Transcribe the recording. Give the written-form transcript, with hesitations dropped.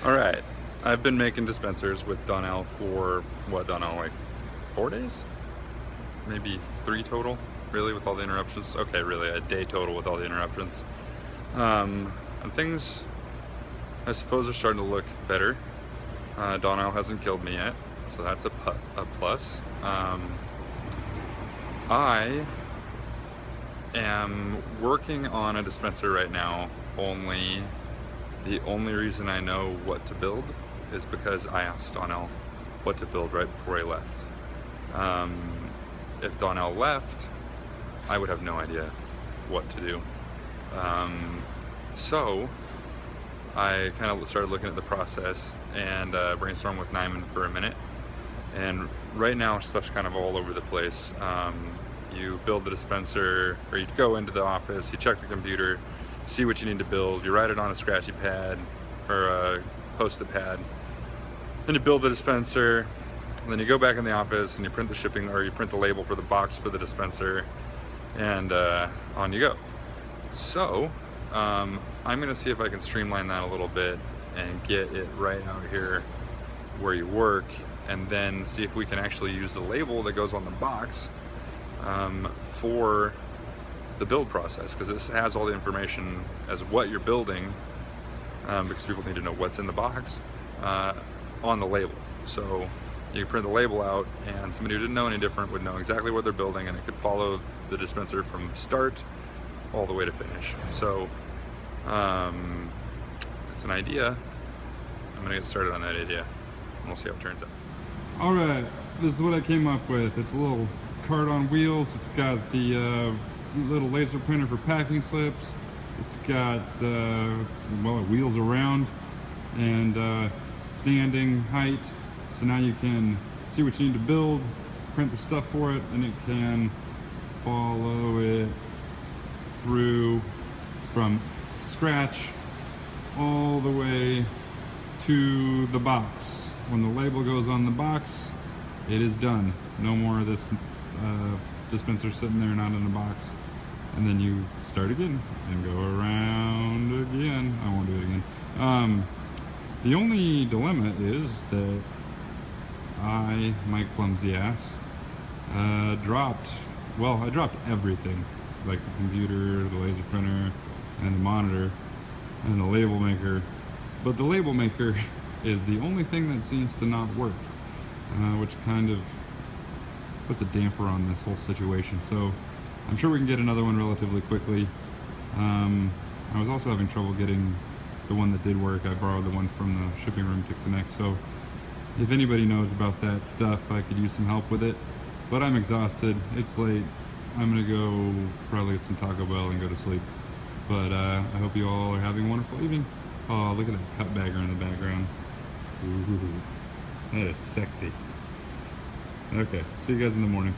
Alright, I've been making dispensers with Donnell for, what, Donnell, like 4 days? Maybe 3 total, really, with all the interruptions? Okay, really, a day total with all the interruptions. And things, I suppose, are starting to look better. Donnell hasn't killed me yet, so that's a plus. I am working on a dispenser right now, only the only reason I know what to build is because I asked Donnell what to build right before he left. If Donnell left, I would have no idea what to do. So I kind of started looking at the process and brainstormed with Nyman for a minute. And right now stuff's kind of all over the place. You build the dispenser, or you go into the office, you check the computer, see what you need to build, you write it on a scratchy pad or a post-it pad, then you build the dispenser, and then you go back in the office and you print the shipping, or you print the label for the box for the dispenser, and on you go. So I'm gonna see if I can streamline that a little bit and get it right out here where you work, and then see if we can actually use the label that goes on the box for the build process, because this has all the information as what you're building, because people need to know what's in the box on the label. So you print the label out, and somebody who didn't know any different would know exactly what they're building, and it could follow the dispenser from start all the way to finish. So it's an idea. I'm gonna get started on that idea, and we'll see how it turns out. All right, this is what I came up with. It's a little cart on wheels. It's got the little laser printer for packing slips. It's got well, it wheels around and standing height. So now you can see what you need to build, print the stuff for it, and it can follow it through from scratch all the way to the box. When the label goes on the box, it is done. No more of this dispenser sitting there not in a box. And then you start again and go around again. I won't do it again. The only dilemma is that my clumsy ass, dropped everything, like the computer, the laser printer, and the monitor, and the label maker. But the label maker is the only thing that seems to not work, which kind of puts a damper on this whole situation. So I'm sure we can get another one relatively quickly. I was also having trouble getting the one that did work. I borrowed the one from the shipping room to connect. So if anybody knows about that stuff, I could use some help with it. But I'm exhausted. It's late. I'm gonna go probably get some Taco Bell and go to sleep. But I hope you all are having a wonderful evening. Oh, look at that cut bagger in the background. Ooh, that is sexy. Okay, see you guys in the morning.